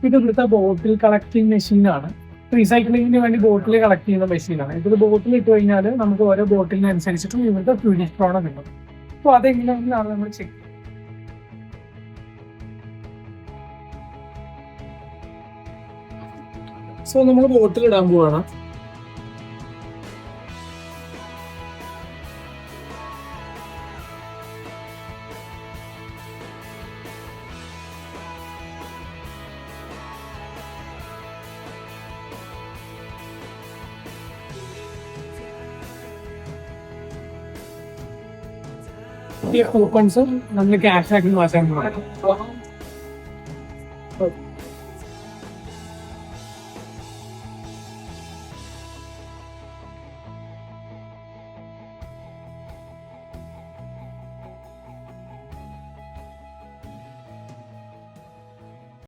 ഇത് ഇവിടുത്തെ ബോട്ടിൽ കളക്ടിങ് മെഷീനാണ്. റീസൈക്ലിങ്ങിന് വേണ്ടി ബോട്ടിൽ കളക്ട് ചെയ്യുന്ന മെഷീനാണ്. ഇതിൽ ബോട്ടിൽ ഇട്ട് കഴിഞ്ഞാൽ നമുക്ക് ഓരോ ബോട്ടിലിനനുസരിച്ചിട്ടും ഇവിടുത്തെ ഫ്ലൂയിഡിക് ഫ്ലോണ കിട്ടും. അപ്പോൾ അതെങ്ങനെയാണെന്നാണ് നമ്മൾ ചെക്ക്. സോ നമ്മൾ ബോട്ടിൽ ഇടാൻ പോവാണ്. ഈ കൂപ്പൺസും നമ്മൾ ക്യാഷ് ആക്കി മാറ്റാൻ പോവാണ്.